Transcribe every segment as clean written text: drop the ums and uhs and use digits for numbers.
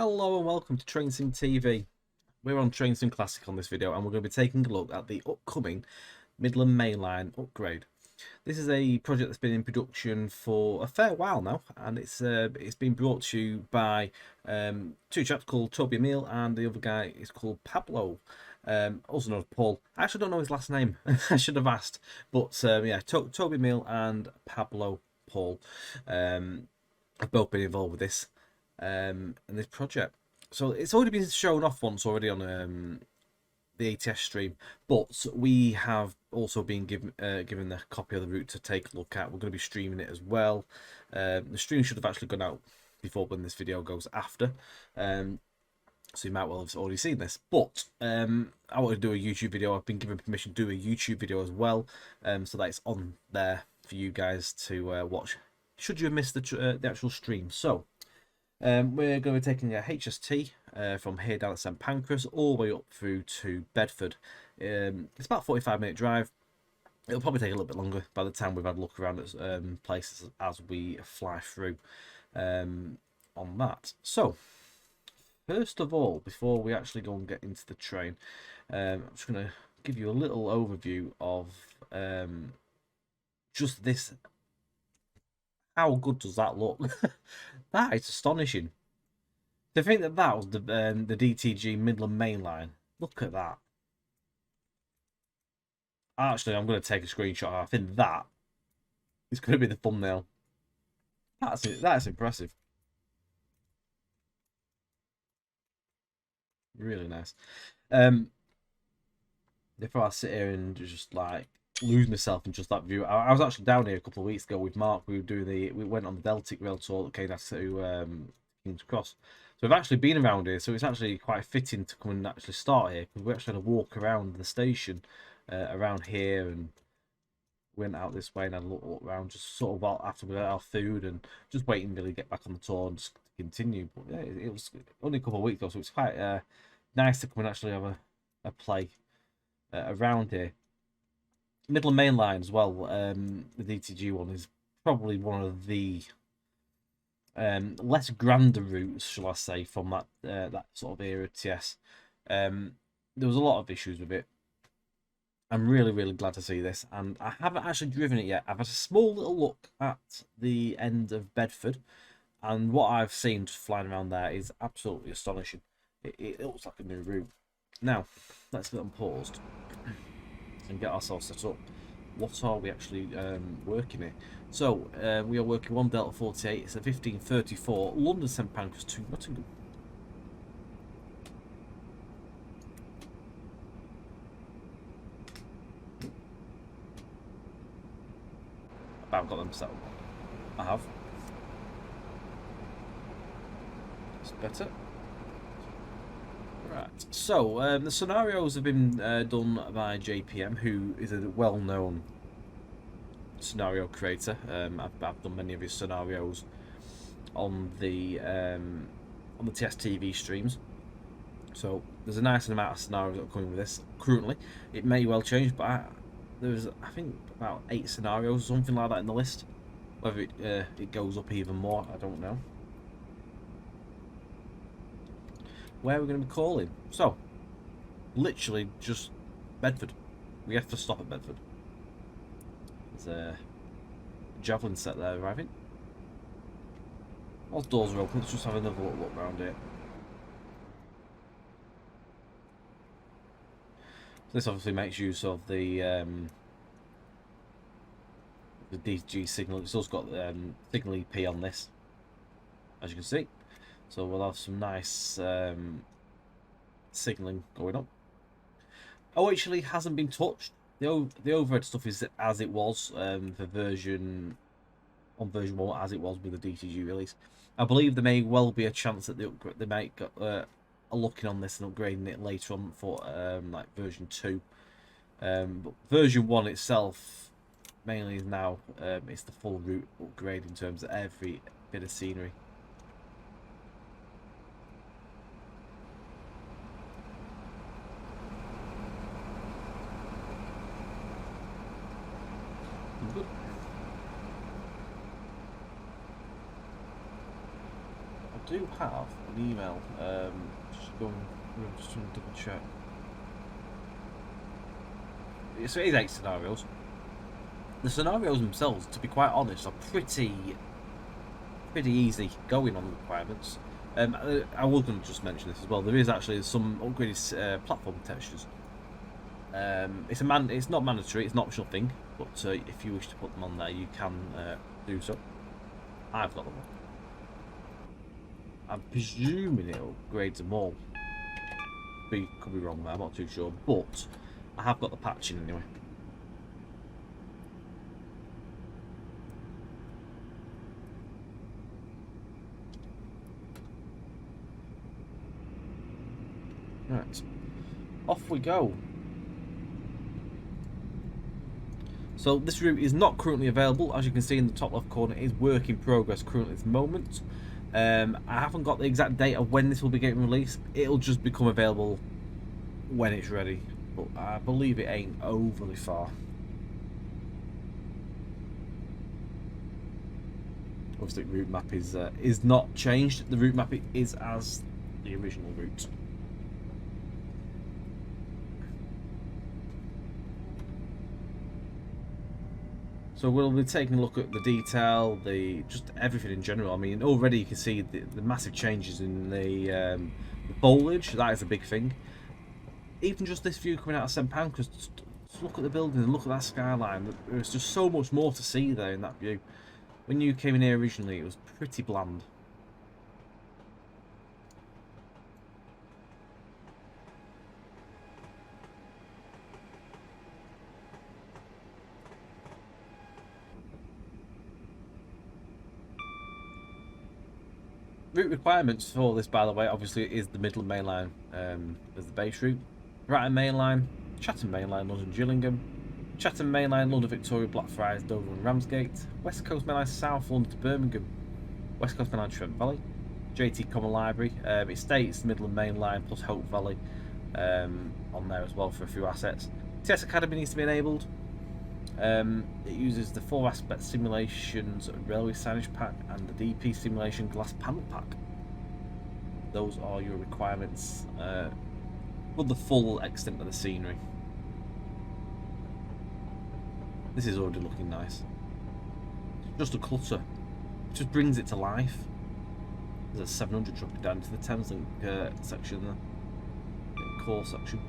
Hello and welcome to Train Sim TV. We're on Train Sim Classic on this video and we're going to be taking a look at the upcoming Midland Main Line Upgrade. This is a project that's been in production for a fair while now, and it's been brought to you by two chaps called Toby Emil, and the other guy is called Pablo, also known as Paul. I actually don't know his last name. I should have asked, but yeah, Toby Emil and Pablo Paul have both been involved with this in this project. So it's already been shown off once already on the ATS stream, but we have also been given a copy of the route to take a look at. We're going to be streaming it as well. The stream should have actually gone out before when this video goes after, so you might well have already seen this. But I want to do a YouTube video. I've been given permission to do a YouTube video as well, so that it's on there for you guys to watch should you have missed the actual stream. So we're going to be taking a HST from here down at St Pancras all the way up through to Bedford. It's about a 45-minute drive. It'll probably take a little bit longer by the time we've had a look around at places as we fly through on that. So first of all, before we actually go and get into the train, I'm just going to give you a little overview of just this. How good does that look? That is astonishing. To think that that was the DTG Midland Main Line. Look at that. Actually, I'm going to take a screenshot. I think that is going to be the thumbnail. That's impressive. Really nice. Before I sit here and just like lose myself in just that view, I was actually down here a couple of weeks ago with Mark. We went on the Deltic rail tour that came out to King's Cross. So we've actually been around here, so it's actually quite fitting to come and actually start here, because we actually had to walk around the station around here, and went out this way and had a look around just sort of while after we got our food and just waiting really to get back on the tour and just continue. But yeah, it was only a couple of weeks ago, so it's quite nice to come and actually have a play around here. Midland Main Line as well, the DTG one, is probably one of the less grander routes, shall I say, from that sort of era TS. There was a lot of issues with it. I'm really glad to see this, and I haven't actually driven it yet. I've had a small little look at the end of Bedford, and what I've seen just flying around there is absolutely astonishing. It looks like a new route. Now, let's get them paused and get ourselves set up. What are we actually working here? So we are working 1 Delta 48. It's a 1534 London St Pancras to Nottingham. I've got them set up. I have. It's better. Right, so the scenarios have been done by JPM, who is a well-known scenario creator. I've done many of his scenarios on the TS TV streams. So there's a nice amount of scenarios that are coming with this currently. It may well change, but there's I think about 8 scenarios or something like that in the list. Whether it goes up even more, I don't know. Where we're going to be calling. So, literally just Bedford. We have to stop at Bedford. There's a javelin set there arriving. All doors are open. Let's just have another look around here. This obviously makes use of the DTG signal. It's also got signal EP on this, as you can see. So we'll have some nice signalling going on. Oh, actually hasn't been touched. The overhead stuff is as it was for version 1 as it was with the DTG release. I believe there may well be a chance that they might get a looking on this and upgrading it later on for like version 2. But version 1 itself mainly is now it's the full route upgrade in terms of every bit of scenery. Good. do have an email. Just going, just trying to double check. So it is 8 scenarios. The scenarios themselves, to be quite honest, are pretty easy going on the requirements. I was going to just mention this as well. There is actually some upgraded platform textures. It's not mandatory. It's an optional thing, but if you wish to put them on there, you can do so. I've got them on. I'm presuming it upgrades them all. Could be wrong there. I'm not too sure, but I have got the patching anyway. Right, off we go. So this route is not currently available, as you can see in the top left corner. It is work in progress currently at this moment. I haven't got the exact date of when this will be getting released. It'll just become available when it's ready, but I believe it ain't overly far. Obviously, the route map is not changed. The route map is as the original route. So we'll be taking a look at the detail, just everything in general. I mean, already you can see the massive changes in the foliage. That is a big thing. Even just this view coming out of St Pancras, just look at the building and look at that skyline. There's just so much more to see there in that view. When you came in here originally, it was pretty bland. Route requirements for this, by the way, obviously is the Midland Main Line as the base route. Brighton Main Line, Chatham Main Line, London Gillingham, Chatham Main Line, London Victoria, Blackfriars, Dover and Ramsgate, West Coast Main Line, South London to Birmingham, West Coast Main Line, Trent Valley, JT Common Library. It states Midland Main Line plus Hope Valley on there as well for a few assets. TS Academy needs to be enabled. It uses the 4-aspect simulations railway signage pack and the DP simulation glass panel pack. Those are your requirements for the full extent of the scenery. This is already looking nice. Just a clutter. It just brings it to life. There's a 700 dropping down to the Thameslink section there. The core section.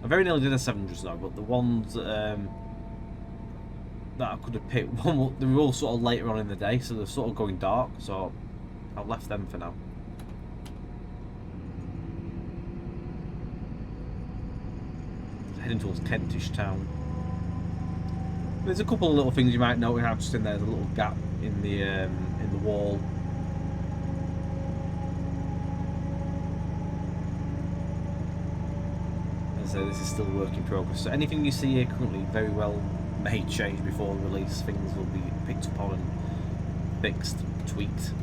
I very nearly did a 700s now, but the ones that I could have picked, they were all sort of later on in the day, so they're sort of going dark, so I've left them for now. Heading towards Kentish Town. There's a couple of little things you might notice. I've just seen there's a little gap in the wall. So this is still a work in progress. So anything you see here currently very well may change before release. Things will be picked up on and fixed, tweaked.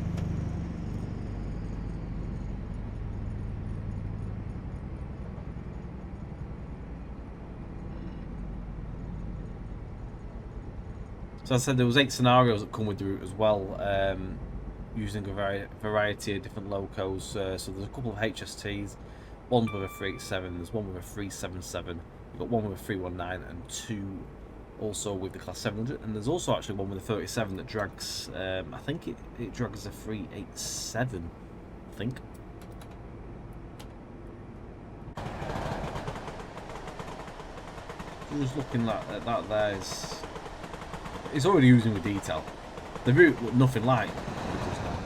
So as I said, there was 8 scenarios that come with the route as well, using a variety of different locos. So there's a couple of HSTs. One with a 387, there's one with a 377, you've got one with a 319 and 2 also with the class 700, and there's also actually one with a 37 that drags, I think it drags a 387, I think. So just looking at that there is already using the detail. The route looked nothing like it does now.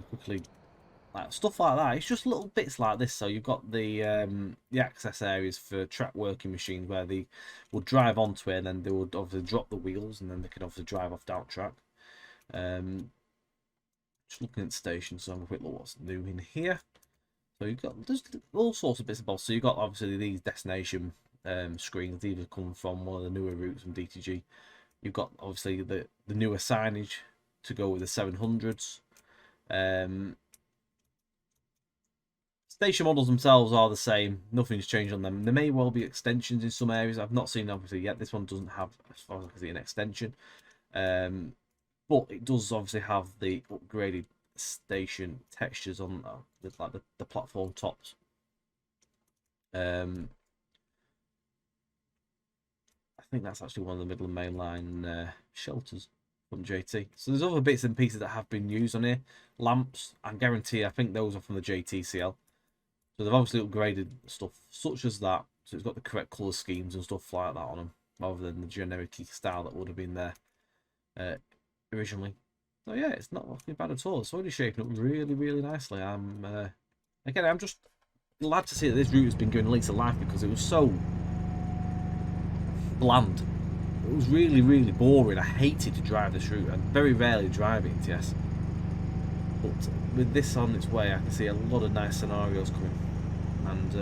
Quickly. Like stuff like that, it's just little bits like this. So you've got the access areas for track working machines where they will drive onto it, and then they will obviously drop the wheels, and then they can obviously drive off down track. Just looking at the station, so I'm a quick look what's new in here. So you've got there's all sorts of bits and bobs. So you've got obviously these destination screens. These have come from one of the newer routes from DTG. You've got obviously the newer signage to go with the 700s. Station models themselves are the same. Nothing's changed on them. There may well be extensions in some areas. I've not seen obviously yet. This one doesn't have, as far as I can see, an extension. but it does obviously have the upgraded station textures on with like the platform tops. I think that's actually one of the Midland Main Line shelters from JT. So there's other bits and pieces that have been used on here. Lamps, I guarantee, I think those are from the JTCL. So they've obviously upgraded stuff such as that. So it's got the correct colour schemes and stuff like that on them, rather than the generic style that would have been there originally. So yeah, it's not looking bad at all. It's already shaping up really, really nicely. Again, I'm just glad to see that this route has been given a lease of life, because it was so bland. It was really, really boring. I hated to drive this route, and very rarely drive it in TS. But with this on its way, I can see a lot of nice scenarios coming, and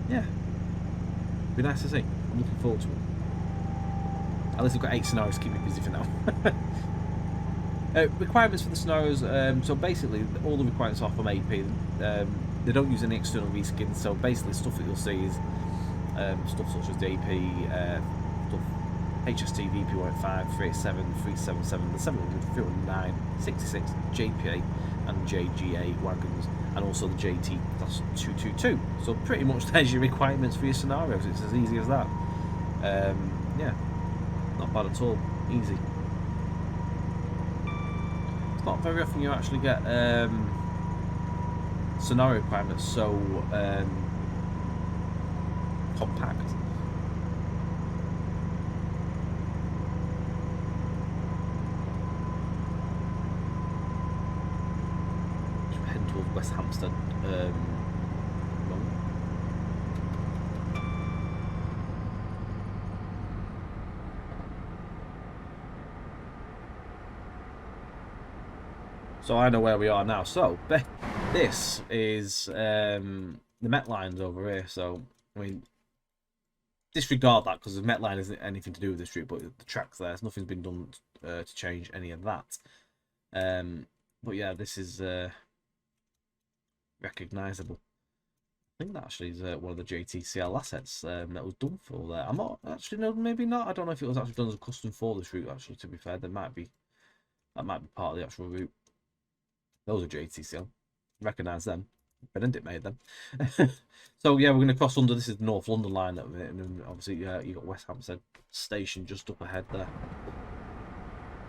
yeah, it'll be nice to see. I'm looking forward to it. At least I've got 8 scenarios to keep me busy for now. Requirements for the scenarios. So basically, all the requirements are from AP. They don't use any external reskins. So basically, stuff that you'll see is stuff such as the AP, stuff HST, VP15, 387, 377, the 700, 309, 66, JPA, and JGA wagons, and also the JT Class 222. So pretty much there's your requirements for your scenarios. It's as easy as that. Yeah, not bad at all. Easy. It's not very often you actually get scenario requirements so compact. Heading towards West Hampstead. So I know where we are now. So this is the Met Line's over here. So I mean, disregard that, because the Met Line isn't anything to do with this route, but the track's there. So nothing's been done to change any of that. But yeah, this is recognisable. I think that actually is one of the JTCL assets that was done for there. I'm not actually, no, maybe not. I don't know if it was actually done as a custom for this route. Actually, to be fair, that might be part of the actual route. Those are JTCL. Recognise them. Benedict made them. So yeah, we're going to cross under. This is the North London line at the minute, and obviously you got West Hampstead Station just up ahead there.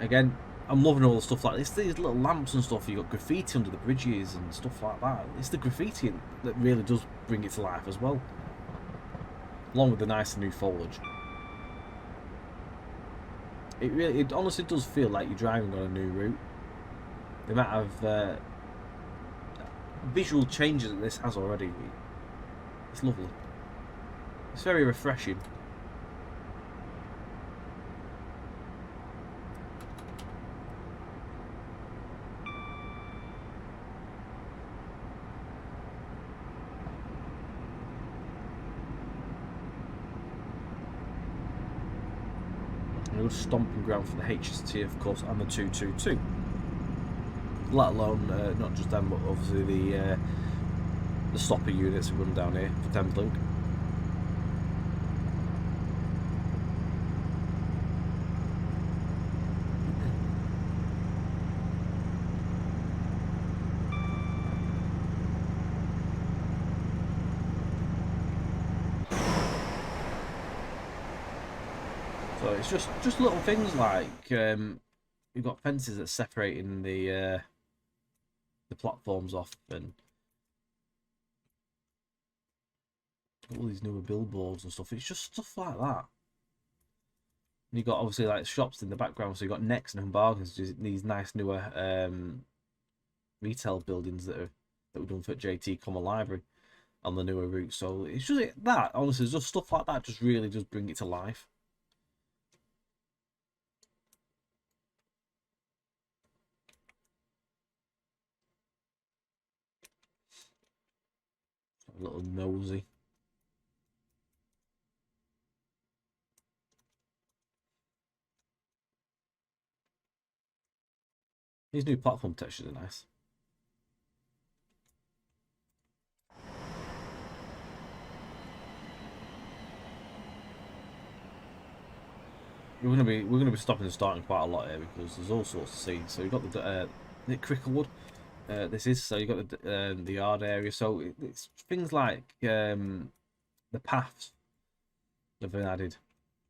Again, I'm loving all the stuff like this. These little lamps and stuff. You got graffiti under the bridges and stuff like that. It's the graffiti that really does bring it to life as well, along with the nice new foliage. It honestly does feel like you're driving on a new route. The amount of visual changes that this has already, it's lovely. It's very refreshing. And it was stomping ground for the HST, of course, and the 222. Let alone not just them, but obviously the stopper units that run down here for Thameslink. So it's just little things like you've got fences that's separating the platforms off, and all these newer billboards and stuff. It's just stuff like that. And you've got obviously like shops in the background, so you've got Next and Bargains, these nice newer retail buildings that were done for JT Comma Library on the newer route. So it's just that, honestly, just stuff like that just really does bring it to life. A little nosy. These new platform textures are nice. we're gonna be stopping and starting quite a lot here because there's all sorts to see. So you've got the Cricklewood. This is so you've got the yard area. So it's things like the paths have been added.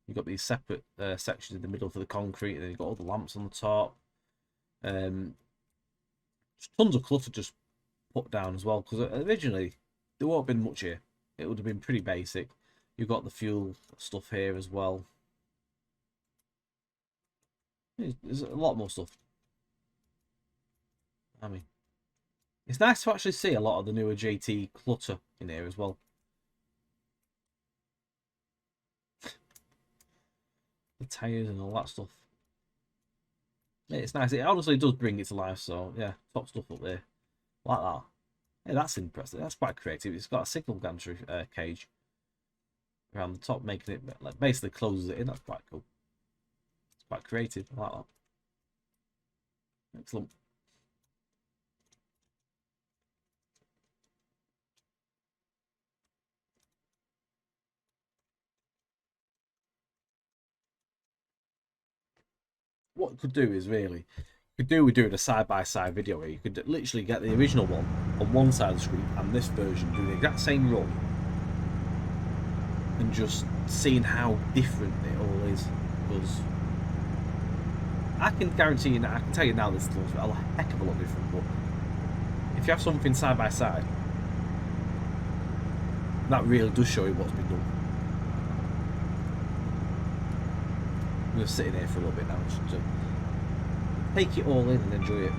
You've got these separate sections in the middle for the concrete, and then you've got all the lamps on the top. Tons of clutter just put down as well, because originally there won't have been much here. It would have been pretty basic. You've got the fuel stuff here as well. There's a lot more stuff. I mean, it's nice to actually see a lot of the newer JT clutter in here as well. The tyres and all that stuff. Yeah, it's nice. It honestly does bring it to life. So yeah, top stuff up there, like that. Hey, that's impressive. That's quite creative. It's got a signal gantry cage around the top, making it like basically closes it in. That's quite cool. It's quite creative. I like that. Excellent. What you could do is really, we're doing a side-by-side video where you could literally get the original one on one side of the screen and this version, do the exact same run, and just seeing how different it all is. Because I can guarantee you, I can tell you now, this looks a heck of a lot different. But if you have something side by side, that really does show you what's been done. I'm just sitting here for a little bit now, just to take it all in and enjoy it.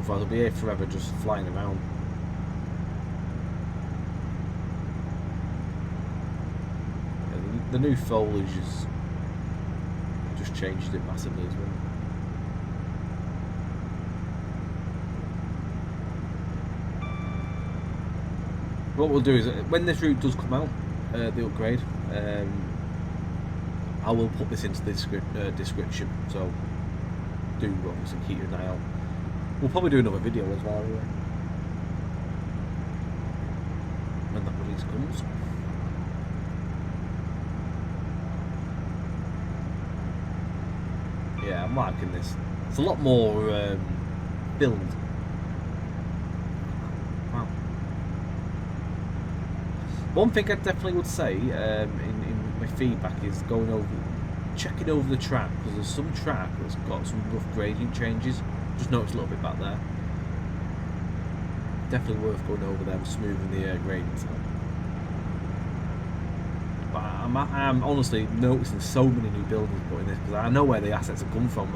Otherwise, I'll be here forever just flying around. Yeah, the new foliage is just changed it massively as well. What we'll do is, when this route does come out, the upgrade, I will put this into the description, so do obviously keep an eye out. We'll probably do another video as well anyway, when that release comes. Yeah, I'm liking this. It's a lot more build. Wow. One thing I definitely would say in my feedback is checking over the track, because there's some track that's got some rough gradient changes. Just noticed a little bit back there. Definitely worth going over them, smoothing the gradients out. But I'm honestly noticing so many new buildings putting this, because I know where the assets have come from.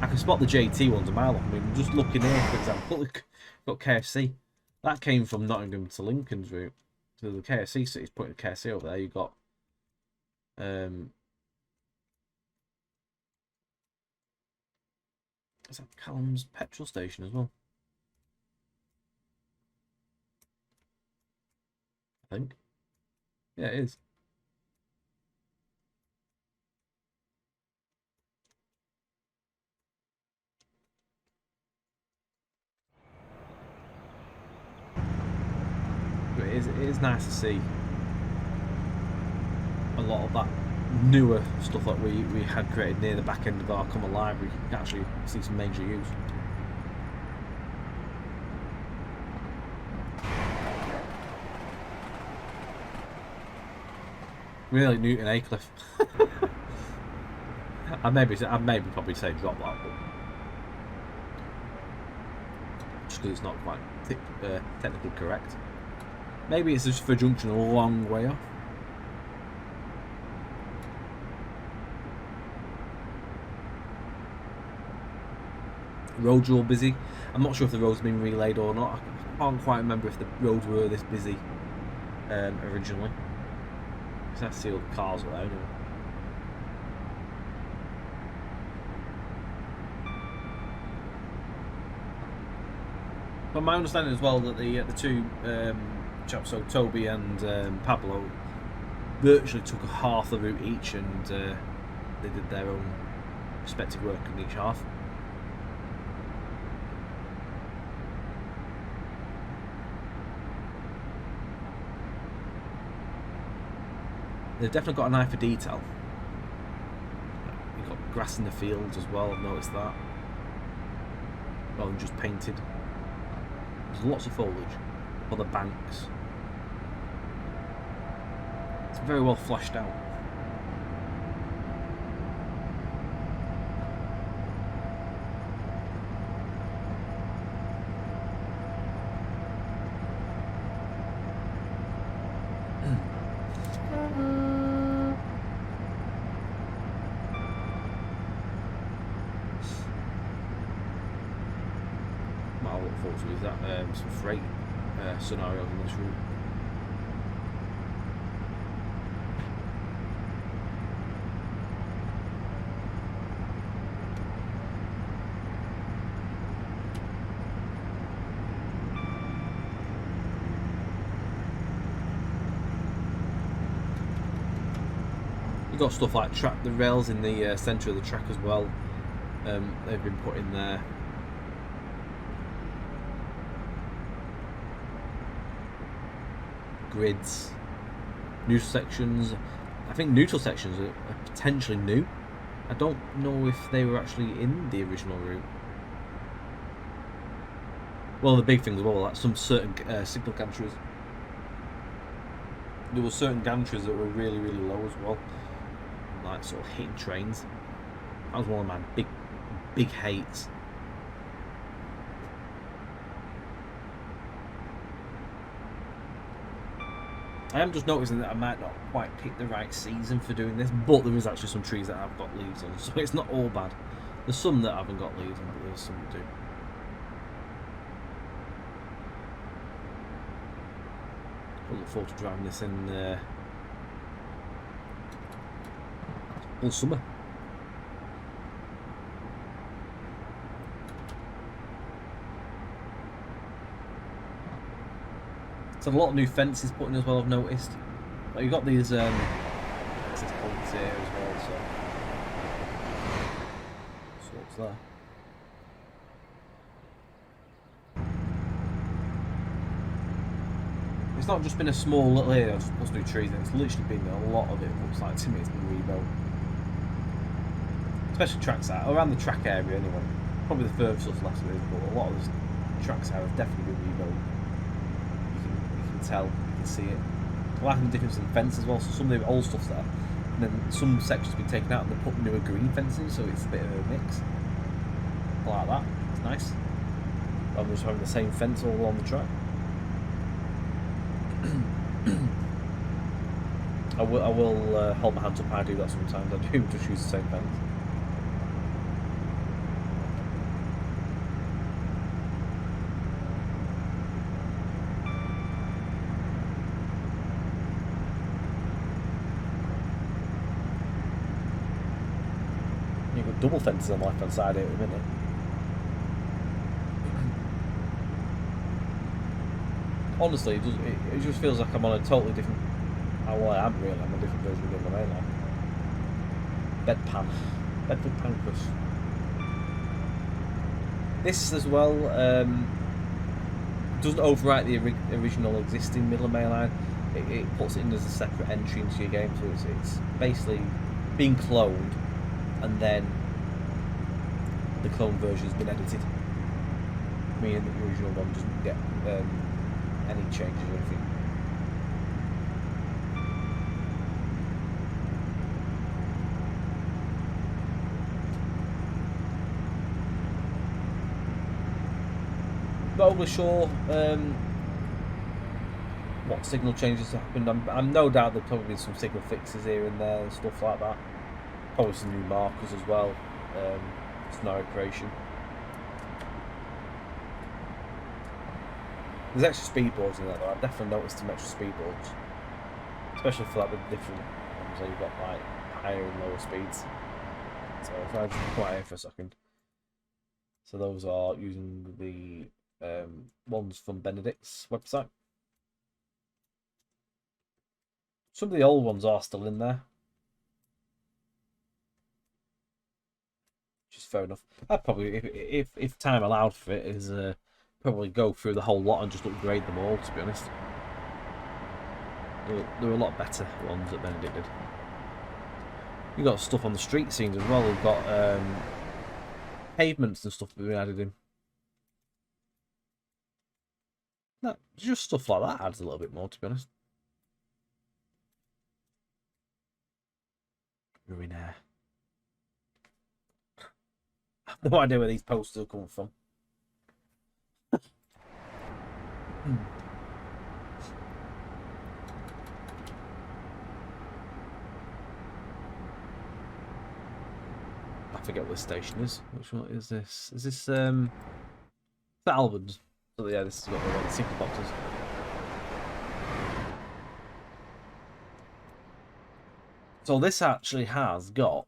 I can spot the JT ones a mile off. I mean, just looking here, for example, got KFC. That came from Nottingham to Lincoln's route. So the KFC city's putting the KFC over there. You've got is that Callum's petrol station as well? I think. Yeah, it is. But it is nice to see a lot of that newer stuff that we had created near the back end of our common library. You can actually see some major use. Really, Newton Aycliffe. I maybe probably say drop that, but just because it's not quite technically correct. Maybe it's just for junction a long way off. Roads are all busy. I'm not sure if the roads have been relayed or not. I can't quite remember if the roads were this busy originally. Because I see all the cars were there anyway. But my understanding as well that the two chaps, so Toby and Pablo, virtually took half the route each, and they did their own respective work in each half. They've definitely got an eye for detail. You've got grass in the fields as well, I've noticed that. Rather than just painted. There's lots of foliage on the banks. It's very well fleshed out. What I look forward to is that some freight scenarios on this route. You've got stuff like the rails in the centre of the track as well. They've been put in there. Grids, neutral sections. I think neutral sections are potentially new. I don't know if they were actually in the original route. One of the big things as well, like some certain signal gantries. There were certain gantries that were really, really low as well, like sort of hitting trains. That was one of my big hates. I am just noticing that I might not quite pick the right season for doing this, but there is actually some trees that have got leaves on, so it's not all bad. There's some that haven't got leaves on, but there's some that do. I look forward to driving this in all summer. So a lot of new fences put in as well, I've noticed. Like you've got these access points here as well, so what's there? It's not just been a small little area of supposed to be trees, it's literally been a lot of it, looks like to me it's been rebuilt. Especially trackside, around the track area anyway. Probably the furthest stuff left of it, but a lot of the trackside has definitely been rebuilt. You can tell, you can see it. I like the difference in the fence as well, so some of the old stuff's there, and then some sections have been taken out and they put newer green fencing, so it's a bit of a mix. I like that, it's nice. I'm just having the same fence all along the track. I will hold my hands up, I do that sometimes, I do just use the same fence. You've got double fences on the left hand side here at the minute. Honestly, it just feels like I'm on a totally different. Well, I am really. I'm a different version of Midland Main Line. Bedford Pancras. This as well doesn't overwrite the original existing Midland Main Line. It puts it in as a separate entry into your game, so it's basically being cloned, and then the clone version has been edited, meaning that the original one doesn't get any changes or anything. Not overly sure what signal changes have happened. I'm no doubt there'll probably be some signal fixes here and there and stuff like that. Probably some new markers as well. Scenario creation. There's extra speed boards in there though. I've definitely noticed some extra speed boards, especially for like the different ones. So you've got like higher and lower speeds. So if I just quiet here for a second. So those are using the ones from Benedict's website. Some of the old ones are still in there, which is fair enough. I'd probably, if time allowed for it, is probably go through the whole lot and just upgrade them all, to be honest. There were a lot better ones that Benedict did. You got stuff on the street scenes as well. We've got pavements and stuff that we added in. No, just stuff like that adds a little bit more, to be honest. Ruin air. I have no idea where these posters are coming from. I forget what this station is. Which one is this? Is this Albans? So yeah, this is what they're the single boxes. So this actually has got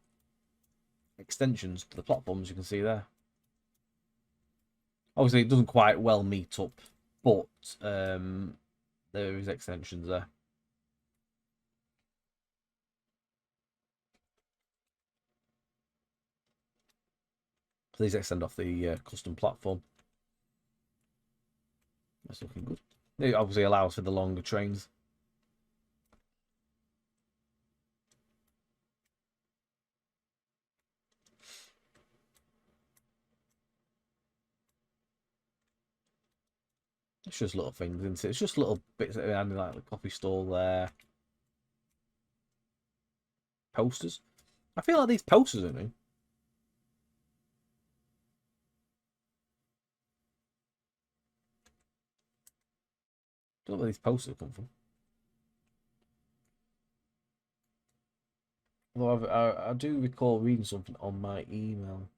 extensions to the platforms, you can see there. Obviously, it doesn't quite well meet up, but there is extensions there. These extend off the custom platform. That's looking good. It obviously allows for the longer trains. It's just little things, isn't it? It's just little bits that are adding, like the coffee stall there. Posters. I feel like these posters are new. Don't know where these posters come from. Although I do recall reading something on my email.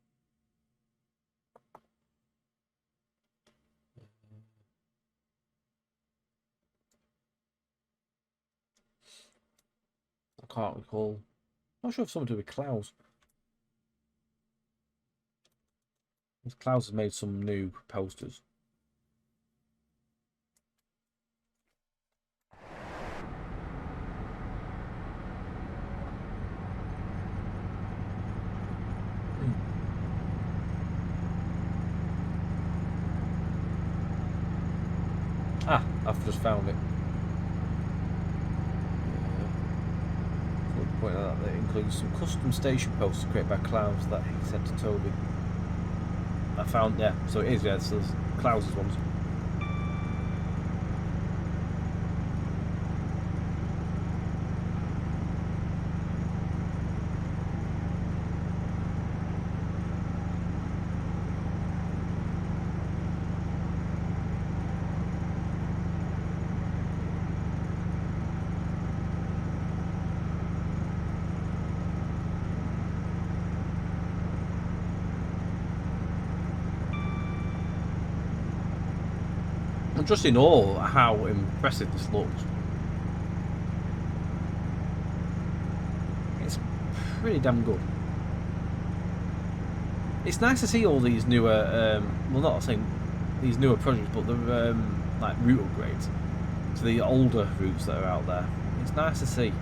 I can't recall. I'm not sure if something to do with Klaus. Klaus has made some new posters. Ah, I've just found it. Point out that it includes some custom station posters created by Klaus that he sent to Toby. I found, yeah, so it is, yeah, so there's Klaus's ones. I'm just in awe at how impressive this looks. It's pretty damn good. It's nice to see all these newer, well, not saying these newer projects, but the like route upgrades to the older routes that are out there. It's nice to see.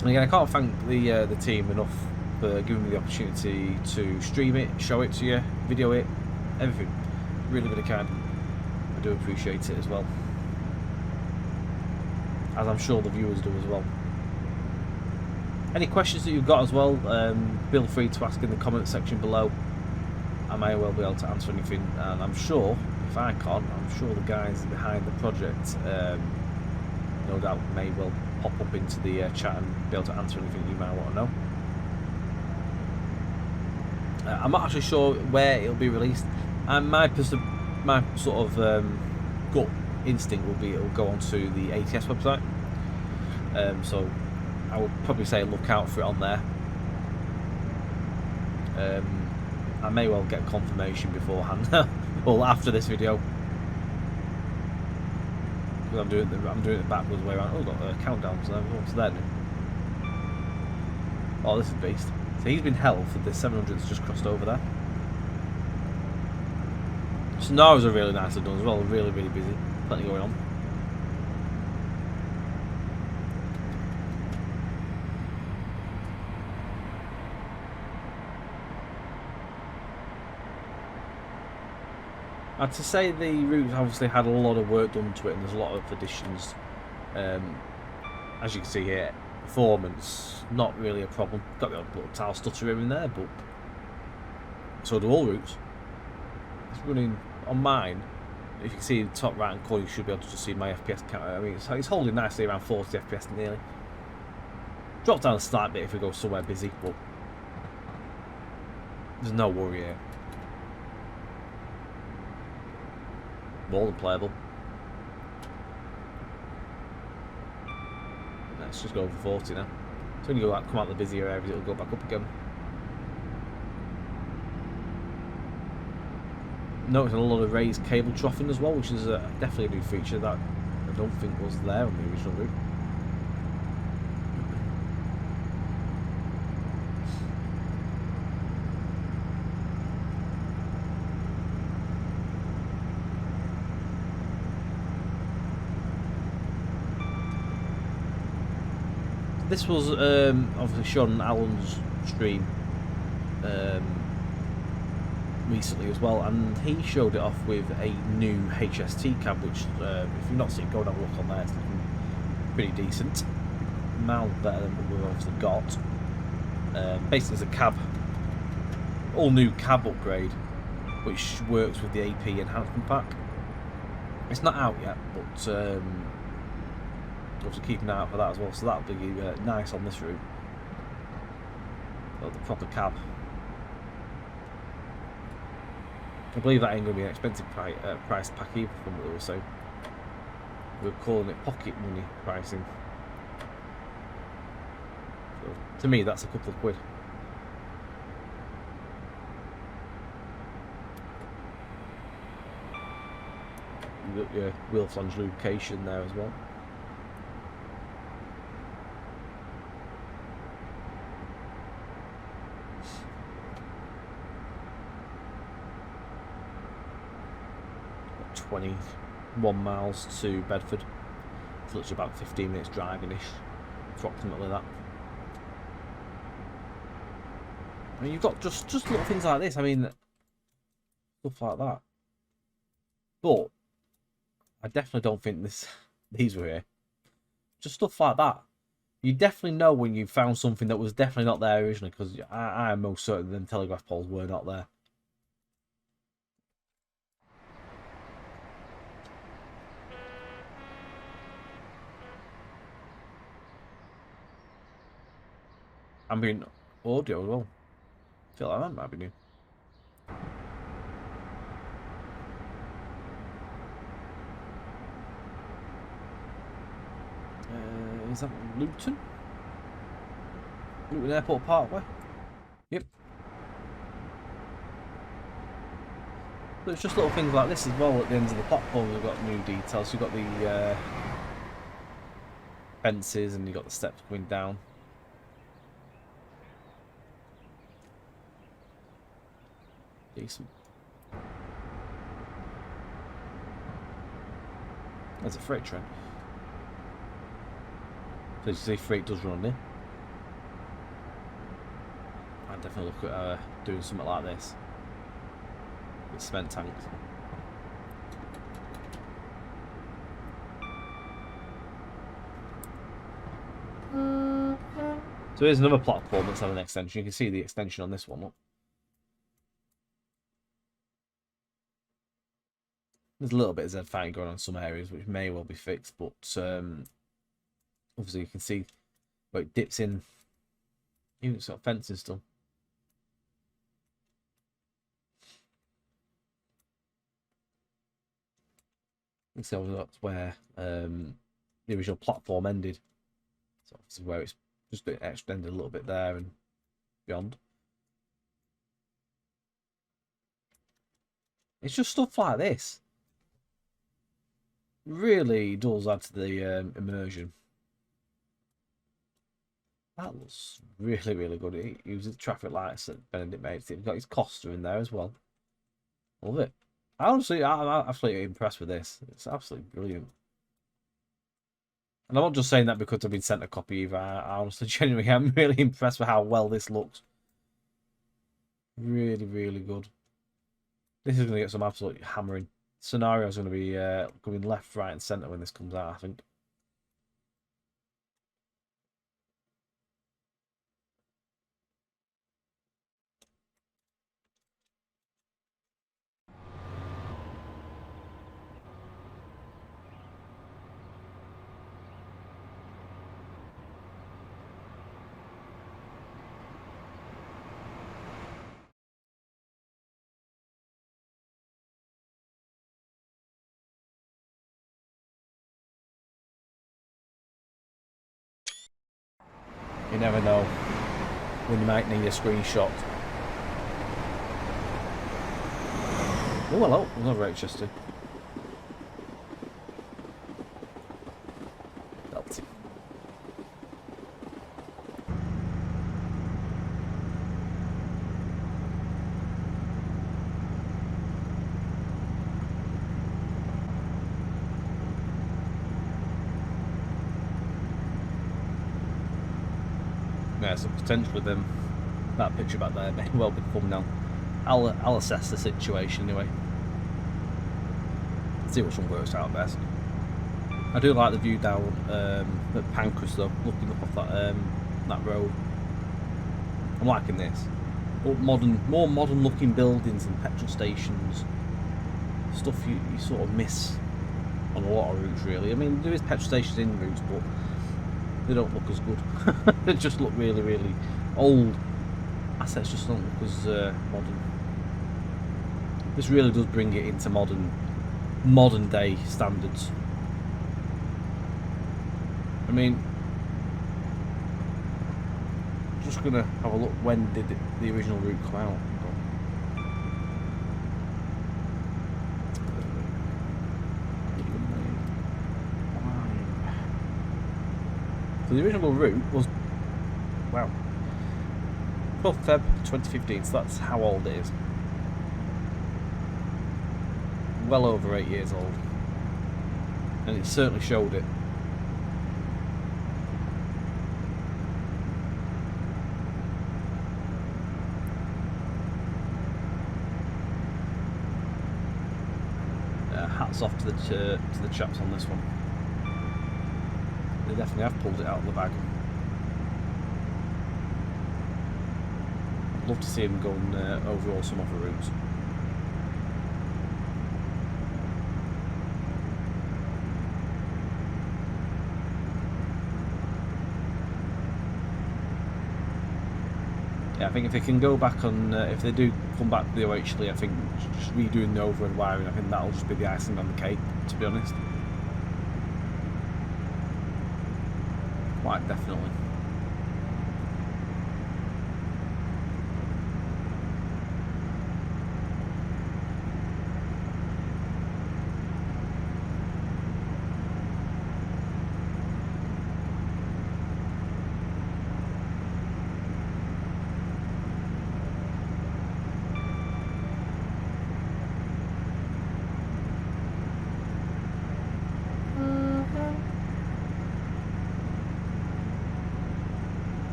And again, I can't thank the team enough for giving me the opportunity to stream it, show it to you, video it. Everything. Really, really kind. I do appreciate it as well. As I'm sure the viewers do as well. Any questions that you've got as well, feel free to ask in the comment section below. I may well be able to answer anything. And I'm sure, if I can't, I'm sure the guys behind the project, no doubt, may well pop up into the chat and be able to answer anything you might want to know. I'm not actually sure where it'll be released. And my sort of gut instinct will be it'll go onto the ATS website. So I would probably say look out for it on there. I may well get confirmation beforehand, well after this video, because I'm doing it backwards way around. Oh, got a countdown, so what's that? Oh, this is beast. So he's been held for the 700's just crossed over there. Scenarios are really nicely done as well, really, really busy. Plenty going on. I'd to say the route's obviously had a lot of work done to it, and there's a lot of additions. As you can see here, performance not really a problem. Got the odd little tile stutter here and there, but so do all routes. It's running on mine. If you can see the top right hand corner, you should be able to just see my FPS counter. I mean, it's holding nicely around 40 FPS nearly. Drop down a slight bit if we go somewhere busy, but there's no worry here. More than playable. Let's just go over 40 now. So when you come out the busier areas, it'll go back up again. Noticing a lot of raised cable troughing as well, which is definitely a new feature that I don't think was there on the original route. This was obviously shown on Alan's stream recently as well, and he showed it off with a new HST cab, which if you've not seen, go and have a look on there. It's looking pretty decent, miles better than what we've obviously got. Basically, it's a cab, all new cab upgrade, which works with the AP enhancement pack. It's not out yet, but obviously keep an eye out for that as well, so that'll be nice on this route. The proper cab. I believe that ain't going to be an expensive price pack either, from what they were saying. We're calling it pocket money pricing. So, to me, that's a couple of quid. You've got your wheel flange lubrication there as well. Got 21 miles to Bedford. So it's about 15 minutes driving-ish, approximately that. I mean, you've got just little things like this. I mean, stuff like that. But I definitely don't think these were here. Just stuff like that. You definitely know when you found something that was definitely not there originally, because I am most certain them telegraph poles were not there. Ambient audio as well. I feel like that might be new. Is that Luton? Luton Airport Parkway? Yep. But it's just little things like this as well at the ends of the platform. We've got new details. You've got the fences and you've got the steps going down. Decent. There's a freight train. So you see freight does run there. I'd definitely look at doing something like this with cement tanks. So here's another platform that's had an extension. You can see the extension on this one. Look. There's a little bit of Z fighting going on in some areas, which may well be fixed, but obviously you can see where it dips in. Even it's got fencing still. You can see that's where the original platform ended. So obviously where it's just been extended a little bit there and beyond. It's just stuff like this. Really does add to the immersion. That looks really, really good. He uses traffic lights that Benedict made. He's got his Costa in there as well. Love it. I'm absolutely impressed with this. It's absolutely brilliant. And I'm not just saying that because I've been sent a copy either. I honestly, genuinely am really impressed with how well this looks. Really, really good. This is going to get some absolute hammering. Scenario is going to be going left, right, and centre when this comes out, I think. You never know when you might need a screenshot. Oh, hello, another Rochester. Delta. Yeah, so potentially them, that picture back there may well be the thumbnail. I'll assess the situation anyway. See which one works out best. I do like the view down at Pancras though, looking up off that road. I'm liking this. But more modern looking buildings and petrol stations. Stuff you sort of miss on a lot of routes really. I mean, there is petrol stations in routes, but they don't look as good. They just look really, really old. Assets just don't look as modern. This really does bring it into modern day standards. I mean, just gonna have a look. When did the original route come out? So the original route was, wow, 12th Feb 2015, so that's how old it is. Well over 8 years old. And it certainly showed it. Hats off to the chaps on this one. They definitely have pulled it out of the bag. I'd love to see them going overall some other routes. Yeah, I think if they can go back on, if they do come back to the OHL, I think just redoing the overhead wiring, I think that'll just be the icing on the cake, to be honest. Quite definitely.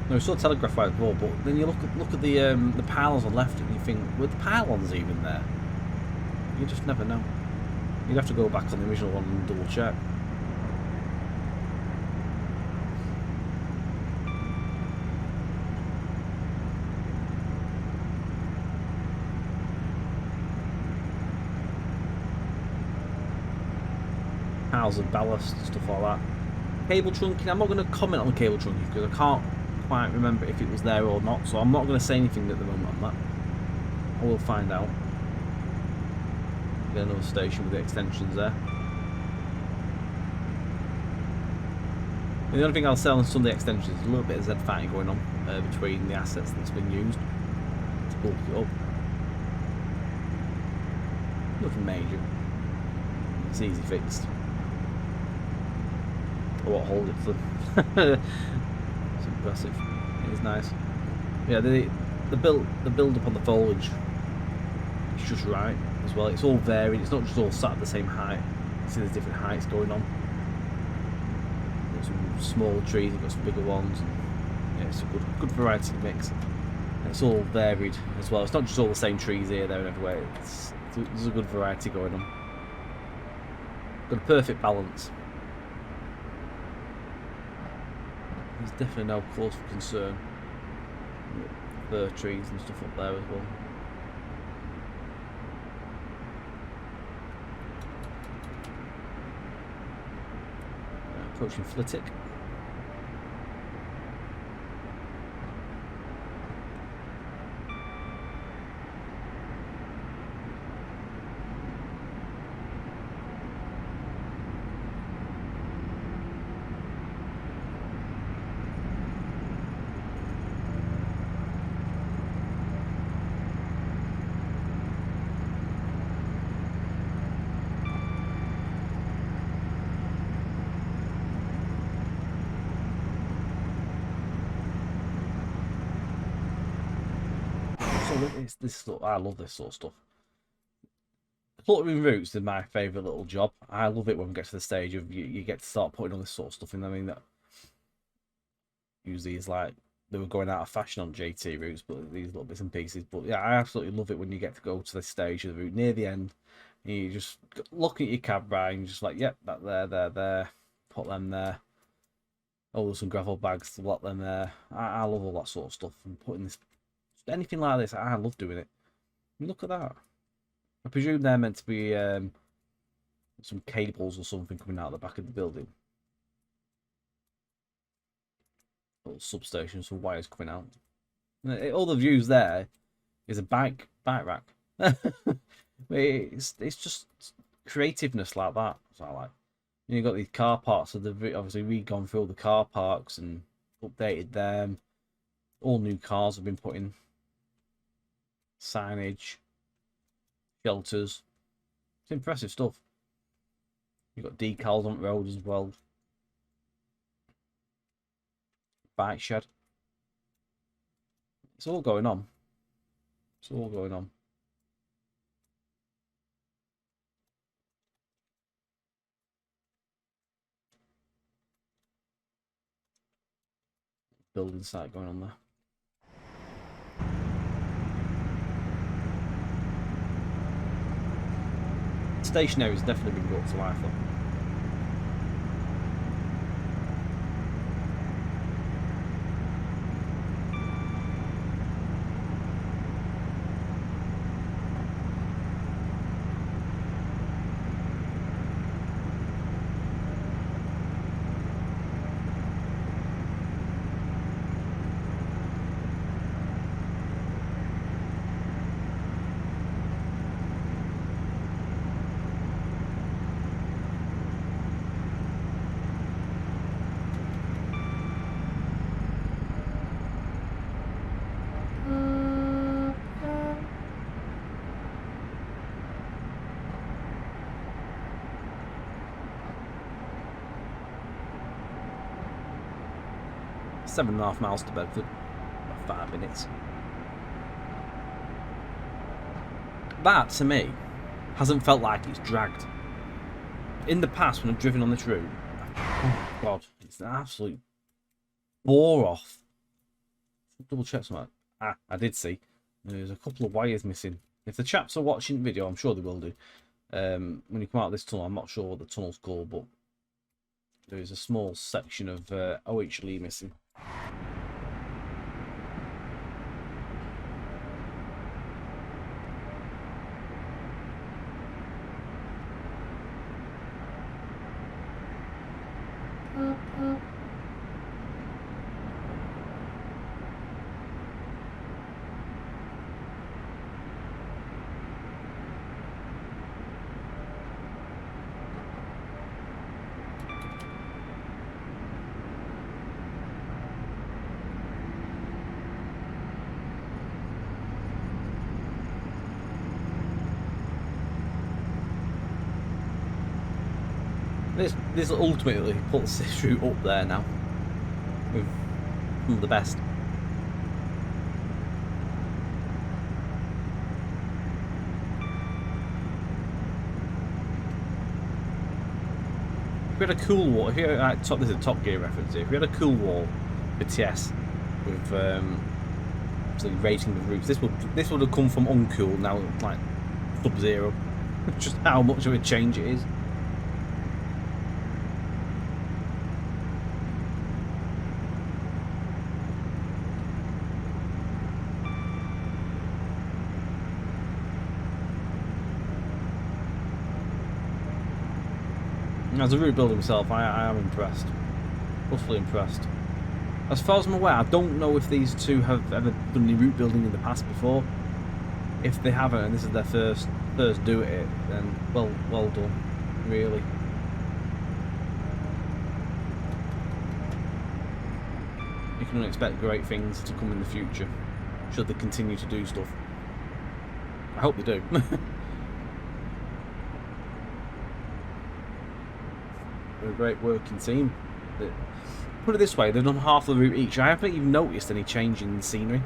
No, we saw telegraph wires before, but then you look at the pylons on the left and you think, were the pylons even there? You just never know. You'd have to go back on the original one and double check. Piles of ballast, stuff like that. Cable trunking, I'm not going to comment on the cable trunking because I can't quite remember if it was there or not, so I'm not going to say anything at the moment on that. I will find out. Get another station with the extensions there. And the only thing I'll sell on some of the extensions is a little bit of Z fighting going on between the assets that's been used to bulk it up. Nothing major. It's easy fixed. I won't hold it for them. It's impressive. It is nice. Yeah, the build up on the foliage is just right as well. It's all varied. It's not just all sat at the same height. You see there's different heights going on. Got some small trees. You've got some bigger ones. And yeah, it's a good variety mix. it's all varied as well. It's not just all the same trees here, there and everywhere. There's a good variety going on. Got a perfect balance. There's definitely no cause for concern. Fir trees and stuff up there as well. Approaching Flitwick. I love this sort of stuff. Cluttering routes is my favourite little job. I love it when we get to the stage of you get to start putting all this sort of stuff in. I mean, that usually is like they were going out of fashion on JT routes, but these little bits and pieces. But yeah, I absolutely love it when you get to go to the stage of the route near the end. And you just look at your cab ride and just like, yep, that there, put them there. Oh, there's some gravel bags to lock them there. I love all that sort of stuff. And putting this, anything like this, I love doing it. Look at that. I presume they're meant to be some cables or something coming out of the back of the building. Little substation, some wires coming out. All the views there is a bike rack. it's just creativeness like that. So I like. And you've got these car parks. So obviously we've gone through all the car parks and updated them. All new cars have been put in. Signage, shelters. It's impressive stuff. You've got decals on the road as well. Bike shed. It's all going on. It's all going on. Building site going on there. Stationary has definitely been brought to life though. Seven and a half miles to Bedford, about 5 minutes. That, to me, hasn't felt like it's dragged. In the past, when I've driven on this route, oh god, it's an absolute bore off. Double check something. Ah, I did see. There's a couple of wires missing. If the chaps are watching the video, I'm sure they will do. When you come out of this tunnel, I'm not sure what the tunnel's called, but there is a small section of OHL missing. This ultimately puts this route up there now with some of the best. If we had a cool wall, if you had this is a Top Gear reference here, if we had a cool wall for TS with actually rating the routes. This would have come from uncool, now like sub-zero. Just how much of a change it is. As a route builder myself, I am impressed. Utterly impressed. As far as I'm aware, I don't know if these two have ever done any route building in the past before. If they haven't, and this is their first do at it, then well done, really. You can expect great things to come in the future, should they continue to do stuff. I hope they do. They're a great working team. Put it this way, they've done half the route each. I haven't even noticed any change in the scenery.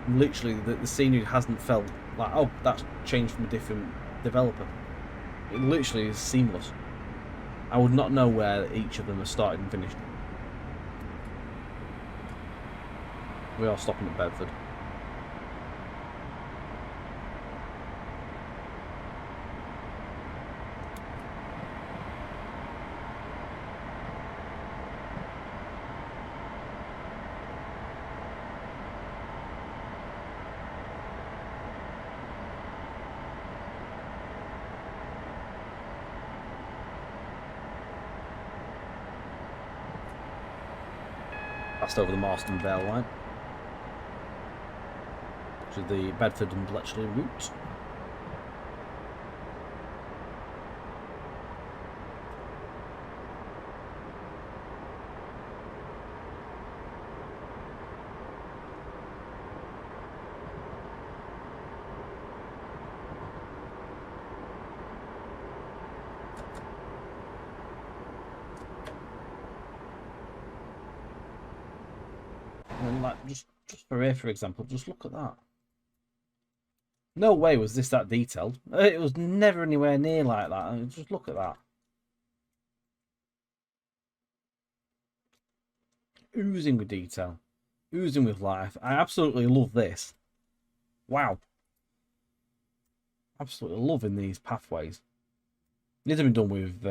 Literally, the scenery hasn't felt like, oh, that's changed from a different developer. It literally is seamless. I would not know where each of them are started and finished. We are stopping at Bedford. Passed over the Marston Vale line, which is the Bedford and Bletchley route. And like just for here, for example, just look at that. No way was this that detailed. It was never anywhere near like that. Just look at that. Oozing with detail. Oozing with life. I absolutely love this. Wow. Absolutely loving these pathways. These have been done with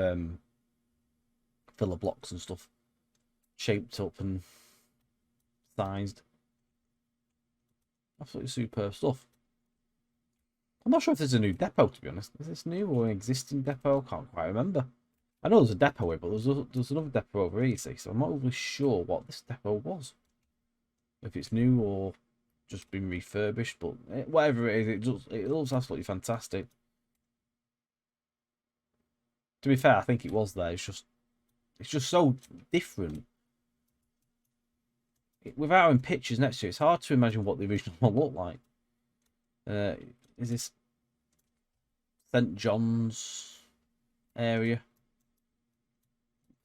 filler blocks and stuff. Shaped up and sized. Absolutely superb stuff. I'm not sure if there's a new depot, to be honest. Is this new or an existing depot? I can't quite remember. I know there's a depot here, but there's another depot over here, you see, so I'm not really sure what this depot was. If it's new or just been refurbished, but whatever it is, it looks absolutely fantastic. To be fair, I think it was there. It's just so different. Without having pictures next to it, it's hard to imagine what the original one looked like. Is this St John's area?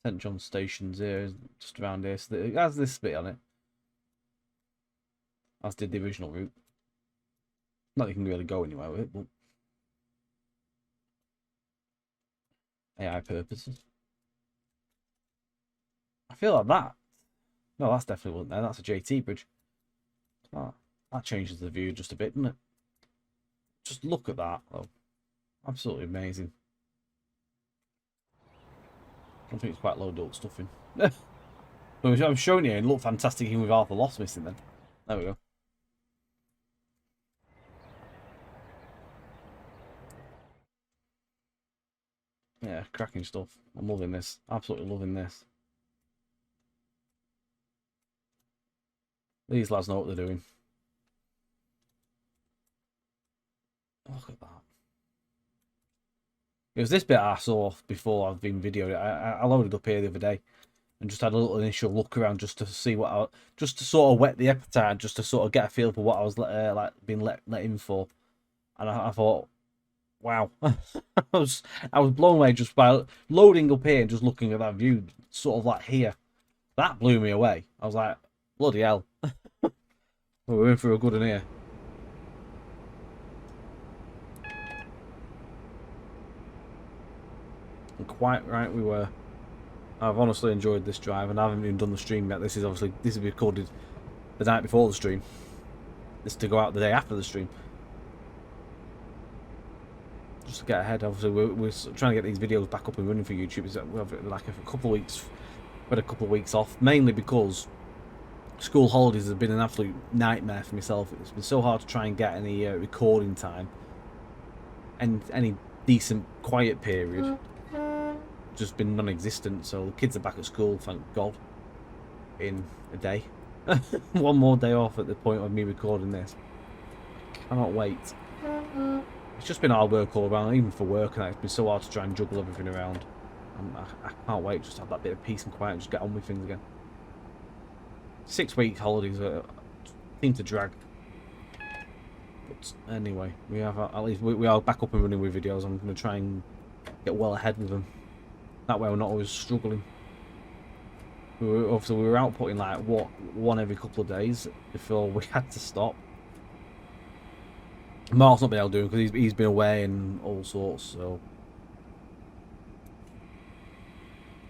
St John's Station's here, just around here. So it has this bit on it, as did the original route. Not that you can really go anywhere with it, but AI purposes. I feel like that. No, that's definitely wasn't there. That's a JT bridge. That changes the view just a bit, doesn't it? Just look at that, though. Absolutely amazing. I think it's quite loaded up stuff in. I'm showing you, it looked fantastic even with half the loss missing then. There we go. Yeah, cracking stuff. I'm loving this. Absolutely loving this. These lads know what they're doing. Look at that. It was this bit I saw before I've been videoing it. I loaded up here the other day and just had a little initial look around just to see what just to sort of whet the appetite, just to sort of get a feel for what I was like being let in for. And I thought, wow, I was blown away just by loading up here and just looking at that view, sort of like here. That blew me away. I was like, bloody hell. We're in for a good one here. And quite right we were. I've honestly enjoyed this drive, and I haven't even done the stream yet. This is recorded the night before the stream. Just to go out the day after the stream. Just to get ahead. Obviously, we're trying to get these videos back up and running for YouTube. We have like a couple of weeks, we had a couple of weeks off, mainly because school holidays have been an absolute nightmare for myself. It's been so hard to try and get any recording time and any decent quiet period. Just been non-existent. So the kids are back at school, thank God, in a day. One more day off at the point of me recording this. I cannot wait. It's just been hard work all around, even for work, and it's been so hard to try and juggle everything around. I can't wait just to have that bit of peace and quiet and just get on with things again. 6 week holidays seem to drag. But anyway, we have at least we are back up and running with videos. I'm going to try and get well ahead with them. That way we're not always struggling. Obviously we were outputting like one every couple of days before we had to stop. Mark's not been able to do it because he's been away and all sorts, so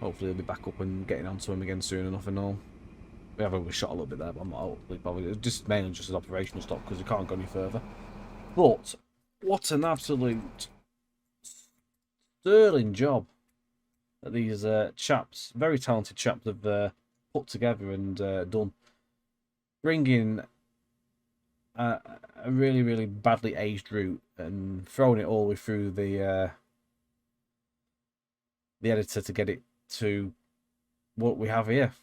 hopefully he'll be back up and getting onto him again soon enough and all. We have overshot a little bit there, but I'm not overly bothered. It's just mainly just an operational stop because we can't go any further. But what an absolute sterling job that these chaps, very talented chaps, have put together and done. Bringing a really, really badly aged route and throwing it all the way through the editor to get it to what we have here.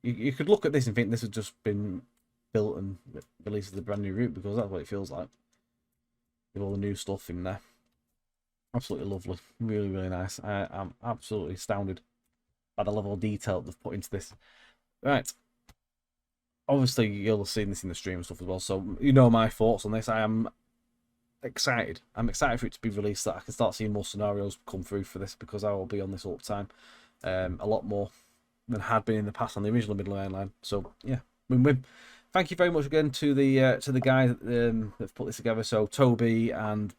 You could look at this and think this has just been built and released as a brand new route, because that's what it feels like with all the new stuff in there. Absolutely lovely, really, really nice. I'm absolutely astounded by the level of detail they've put into this. Right, obviously you'll have seen this in the stream and stuff as well, so you know my thoughts on this. I am excited. I'm excited for it to be released, so I can start seeing more scenarios come through for this, because I will be on this all the time, a lot more than had been in the past on the original Midland Main Line. So yeah, win-win. Thank you very much again to the guy that's put this together. So Toby and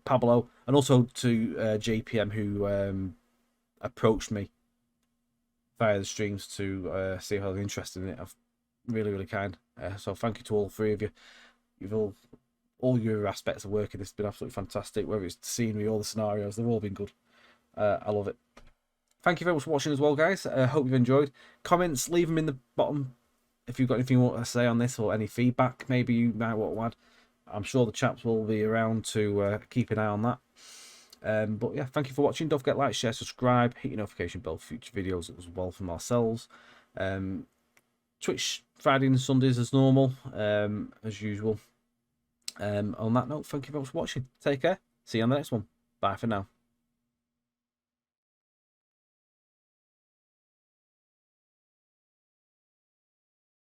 Pablo, and also to JPM, who approached me via the streams to see if I was interested in it. I've really, really kind. So thank you to all three of you. You've all your aspects of working this has been absolutely fantastic. Whether it's the scenery or the scenarios, they've all been good. I love it. Thank you very much for watching as well, guys. I hope you've enjoyed. Comments, leave them in the bottom if you've got anything you want to say on this, or any feedback maybe you might want to add. I'm sure the chaps will be around to keep an eye on that. But yeah, thank you for watching. Don't forget to like, share, subscribe, hit your notification bell for future videos as well from ourselves. Twitch Friday and Sundays as normal, as usual. On that note, thank you very much for watching. Take care. See you on the next one. Bye for now.